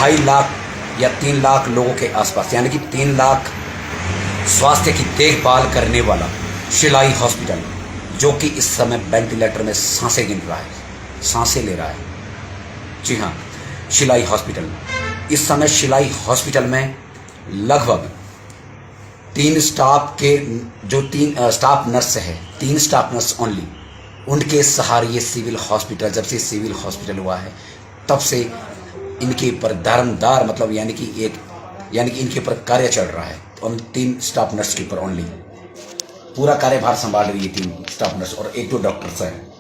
2.5 लाख या 3 लाख लोगों के आसपास, यानी कि 3 लाख स्वास्थ्य की देखभाल करने वाला शिलाई हॉस्पिटल, जो कि इस समय वेंटिलेटर में सांसें गिन रहा है, सांसें ले रहा है। जी हाँ, शिलाई हॉस्पिटल। इस समय शिलाई हॉस्पिटल में लगभग 3 स्टाफ के जो 3 स्टाफ नर्स है, 3 स्टाफ नर्स ओनली, उनके सहारे ये सिविल हॉस्पिटल, जब से सिविल हॉस्पिटल हुआ है तब से इनके ऊपर धर्मदार मतलब यानी कि इनके ऊपर कार्य चल रहा है। उन 3 स्टाफ नर्स के ऊपर ओनली पूरा कार्यभार संभाल रही है 3 स्टाफ नर्स और 1-2 डॉक्टर्स हैं।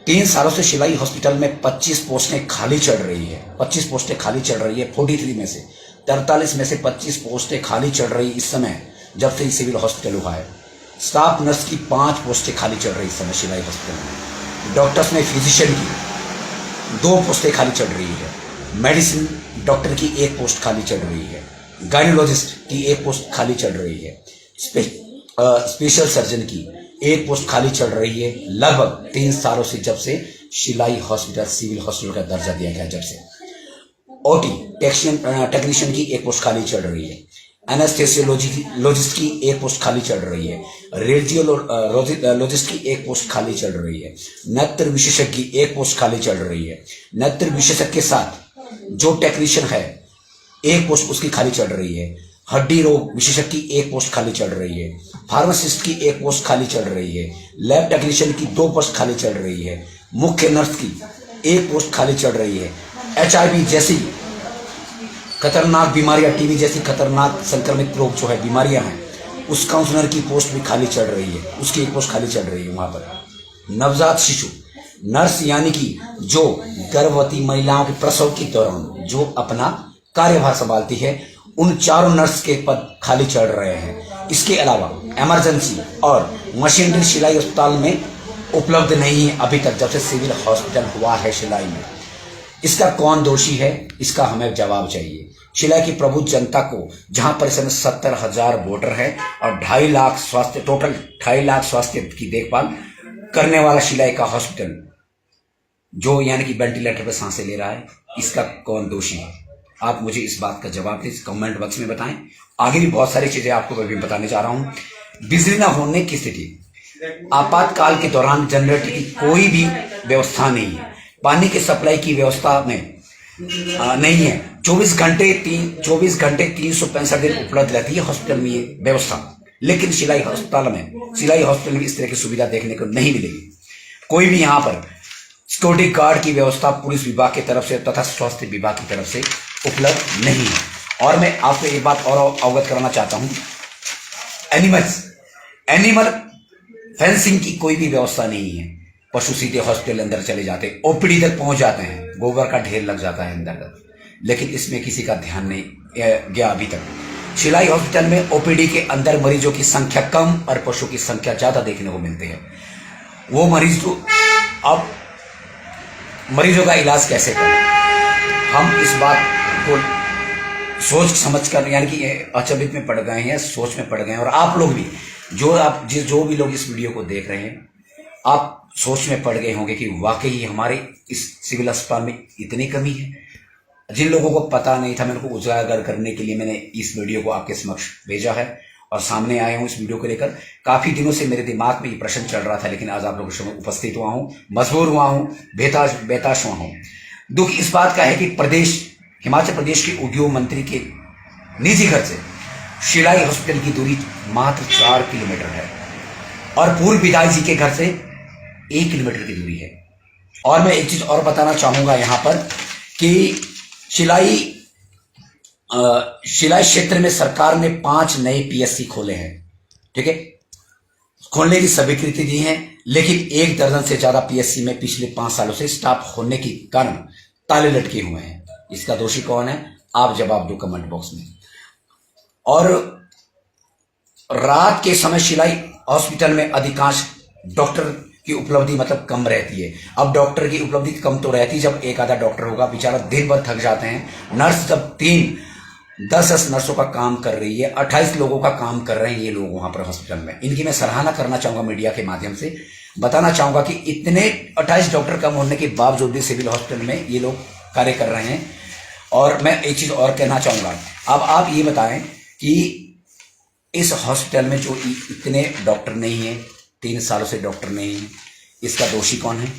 3 सालों से शिलाई हॉस्पिटल में 25 पोस्टें खाली चल रही है। 25 पोस्टें खाली चल रही है। 43 में से 43 में से 25 पोस्टें खाली चल रही इस समय, जब से सिविल हॉस्पिटल हुआ है। स्टाफ नर्स की 5 पोस्टें खाली चल रही इस समय शिलाई हॉस्पिटल में। डॉक्टर्स में फिजिशियन की 2 पोस्टें खाली चल रही है। मेडिसिन डॉक्टर की 1 पोस्ट खाली चल रही है। गायनोलॉजिस्ट की 1 पोस्ट खाली चल रही है। स्पेशल सर्जन की 1 पोस्ट खाली चल रही है। लगभग 3 सालों से, जब से शिलाई हॉस्पिटल सिविल हॉस्पिटल का दर्जा दिया गया, जब से ओटी टेक्नीशियन की 1 पोस्ट खाली चल रही है। एनेस्थेसियोलॉजिस्ट की 1 पोस्ट खाली चल रही है। रेडियोलॉजिस्ट की 1 पोस्ट खाली चल रही है। नेत्र विशेषज्ञ की 1 पोस्ट खाली चल रही है। नेत्र विशेषज्ञ के साथ जो टेक्नीशियन है 1 पोस्ट उसकी खाली चल रही है। हड्डी रोग विशेषज्ञ की 1 पोस्ट खाली चल रही है। फार्मासिस्ट की 1 पोस्ट खाली चल रही है। लैब टेक्नीशियन की 2 पोस्ट खाली चल रही है। मुख्य नर्स की 1 पोस्ट खाली चल रही है। HIV जैसी खतरनाक बीमारियां, टीबी जैसी खतरनाक संक्रमित रोग जो है बीमारियां हैं, उस काउंसलर की पोस्ट भी खाली चल रही है, उसकी 1 पोस्ट खाली चल रही है वहां पर। नवजात शिशु नर्स, यानी कि जो गर्भवती महिलाओं के प्रसव के दौरान जो अपना कार्यभार संभालती है, उन 4 नर्स के पद खाली चल रहे हैं। इसके अलावा इमरजेंसी और मशीनरी शिलाई अस्पताल में उपलब्ध नहीं है अभी तक, जब से सिविल हॉस्पिटल हुआ है शिलाई में। इसका कौन दोषी है, इसका हमें जवाब चाहिए। शिलाई की प्रबुद्ध जनता को, जहां पर इस समय 70,000 वोटर है और 2.5 लाख स्वास्थ्य, टोटल 2.5 लाख स्वास्थ्य की देखभाल करने वाला शिलाई का हॉस्पिटल, जो यानी कि वेंटिलेटर पर सांसें ले रहा है, इसका कौन दोषी है? आप मुझे इस बात का जवाब दें, कमेंट बॉक्स में बताएं। आगे भी बहुत सारी चीजें आपको मैं बताने जा रहा हूं। बिजली न होने की स्थिति, आपातकाल के दौरान जनरेटर की कोई भी व्यवस्था नहीं है। पानी की सप्लाई की व्यवस्था में नहीं है। 24 घंटे 365 दिन उपलब्ध रहती है हॉस्पिटल में ये व्यवस्था, लेकिन शिलाई हॉस्पिटल में इस तरह की सुविधा देखने को नहीं मिलेगी। कोई भी यहाँ पर सिक्योरिटी गार्ड की व्यवस्था पुलिस विभाग की तरफ से तथा स्वास्थ्य विभाग की तरफ से उपलब्ध नहीं है। और मैं आपको एक बात और अवगत कराना चाहता हूं, एनिमल फेंसिंग की कोई भी व्यवस्था नहीं है। पशु सीधे हॉस्पिटल अंदर चले जाते, ओपीडी तक पहुंच जाते हैं, गोबर का ढेर लग जाता है अंदर तक, लेकिन इसमें किसी का ध्यान नहीं गया अभी तक। शिलाई हॉस्पिटल में ओपीडी के अंदर मरीजों की संख्या कम और पशु की संख्या ज्यादा देखने को मिलती है। वो मरीज तो अब मरीजों का इलाज कैसे करें? हम इस बात को सोच समझ कर, यानी कि अचंभित में पड़ गए हैं, सोच में पड़ गए हैं। और आप लोग भी, जो भी लोग इस वीडियो को देख रहे हैं, आप सोच में पड़ गए होंगे कि वाकई हमारे इस सिविल अस्पताल में इतनी कमी है। जिन लोगों को पता नहीं था, मैंने को उजागर करने के लिए मैंने इस वीडियो को आपके समक्ष भेजा है और सामने आया हूं इस वीडियो को लेकर। काफी दिनों से मेरे दिमाग में ये प्रश्न चल रहा था, लेकिन आज आप लोगों के सामने उपस्थित हुआ हूं, मजबूर हुआ हूं, बेताश हुआ हूं। दुख इस बात का है कि हिमाचल प्रदेश के उद्योग मंत्री के निजी घर से शिलाई हॉस्पिटल की दूरी मात्र 4 किलोमीटर है और पूर्व विधायक जी के घर से 1 किलोमीटर की दूरी है। और मैं एक चीज और बताना चाहूंगा यहां पर कि शिलाई क्षेत्र में सरकार ने 5 नए PSC खोले हैं, ठीक है, खोलने की स्वीकृति दी है, लेकिन 1 दर्जन से ज्यादा PSC में पिछले 5 सालों से स्टाफ होने के कारण ताले लटके हुए हैं। इसका दोषी कौन है? आप जवाब दो कमेंट बॉक्स में। और रात के समय शिलाई हॉस्पिटल में अधिकांश डॉक्टर की उपलब्धि मतलब कम रहती है। अब डॉक्टर की उपलब्धि कम तो रहती है, जब एक आधा डॉक्टर होगा, बेचारा दिन भर थक जाते हैं। नर्स जब 10 नर्सों का काम कर रही है, 28 लोगों का काम कर रहे हैं ये लोग वहां पर हॉस्पिटल में। इनकी मैं सराहना करना चाहूंगा, मीडिया के माध्यम से बताना चाहूंगा कि इतने 28 डॉक्टर कम होने के बावजूद भी सिविल हॉस्पिटल में ये लोग कार्य कर रहे हैं। और मैं एक चीज और कहना चाहूंगा, अब आप ये बताएं कि इस हॉस्पिटल में जो इतने डॉक्टर नहीं है, 3 सालों से डॉक्टर नहीं है, इसका दोषी कौन है?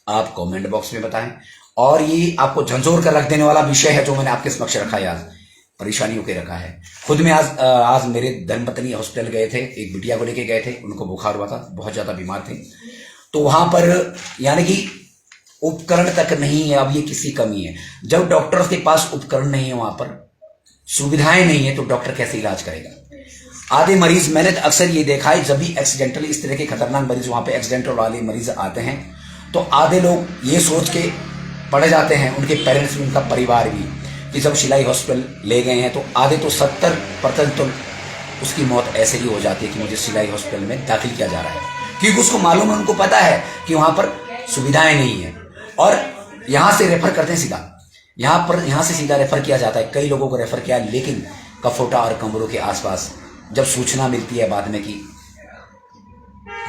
आप कमेंट बॉक्स में बताएं। और ये आपको झंझोर कर रख देने वाला विषय है जो मैंने आपके समक्ष रखा है, आज परेशानियों के रखा है। खुद में आज मेरे धर्मपत्नी हॉस्पिटल गए थे, एक बिटिया को लेके गए थे, उनको बुखार हुआ था, बहुत ज्यादा बीमार थे। तो वहां पर यानी कि उपकरण तक नहीं है। अब ये किसकी कमी है? जब डॉक्टर के पास उपकरण नहीं है, वहां पर सुविधाएं नहीं है, तो डॉक्टर कैसे इलाज करेगा? आधे मरीज, मैंने तो अक्सर ये देखा है, जब भी एक्सीडेंटल इस तरह के खतरनाक मरीज वहां पे एक्सीडेंटल वाले मरीज आते हैं, तो आधे लोग ये सोच के पड़ जाते हैं, उनके पेरेंट्स भी, उनका परिवार भी, कि जब शिलाई हॉस्पिटल ले गए हैं तो आधे तो 70% तो उसकी मौत ऐसे ही हो जाती है कि मुझे शिलाई हॉस्पिटल में दाखिल किया जा रहा है, क्योंकि उसको मालूम है, उनको पता है कि वहां पर सुविधाएं नहीं है, और यहां से रेफर करते हैं सीधा, यहां से सीधा रेफर किया जाता है। कई लोगों को रेफर किया, लेकिन कफोटा और कमरों के आसपास जब सूचना मिलती है बाद में कि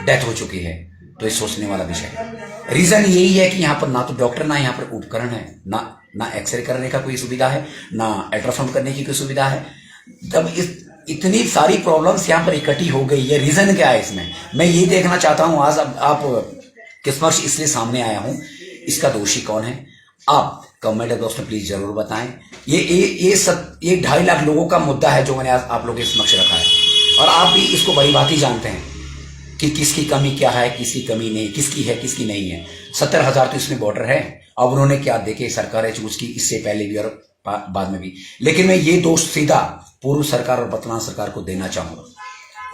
डेथ हो चुकी है, तो ये सोचने वाला विषय है। रीजन यही है कि यहाँ पर ना तो डॉक्टर, ना यहाँ पर उपकरण है, ना एक्सरे करने का कोई सुविधा है, ना अल्ट्रासाउंड करने की कोई सुविधा है। जब इतनी सारी प्रॉब्लम्स यहाँ पर इकट्ठी हो गई है, रीजन क्या है इसमें? मैं ये देखना चाहता हूं आज आप किस पक्ष इसलिए सामने आया हूं, इसका दोषी कौन है? आप कमेंट बॉक्स में प्लीज जरूर बताएं। ये 2.5 लाख लोगों का मुद्दा है जो मैंने आज आप लोगों के समक्ष रखा है, और आप भी इसको बड़ी बात ही जानते हैं कि किसकी कमी क्या है, किसकी कमी नहीं, किसकी है, किसकी नहीं है। 70,000 तो इसमें बॉर्डर है। अब उन्होंने क्या देखे, सरकारें चूज की, इससे पहले भी और बाद में भी, लेकिन मैं ये दोष सीधा पूर्व सरकार और वर्तमान सरकार को देना चाहूंगा।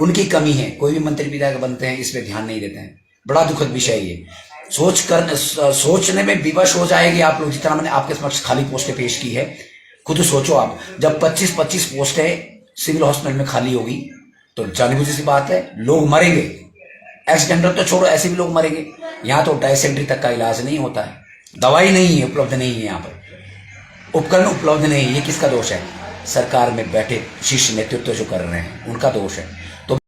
उनकी कमी है। कोई भी मंत्री विधायक बनते हैं, इस पे ध्यान नहीं देते हैं। बड़ा दुखद विषय है ये। सोचने में विवश हो जाएंगे आप लोग। जितना मैंने आपके समक्ष खाली पोस्टें पेश की है, खुद सोचो आप, जब 25-25 पोस्टें सिविल हॉस्पिटल में खाली होगी तो जानबूझी सी बात है, लोग मरेंगे। एक्सीडेंटल तो छोड़ो, ऐसे भी लोग मरेंगे। यहाँ तो डायसेंट्री तक का इलाज नहीं होता है, दवाई नहीं है, उपलब्ध नहीं है, यहाँ पर उपकरण उपलब्ध नहीं है। ये किसका दोष है? सरकार में बैठे शीर्ष नेतृत्व जो कर रहे हैं, उनका दोष है।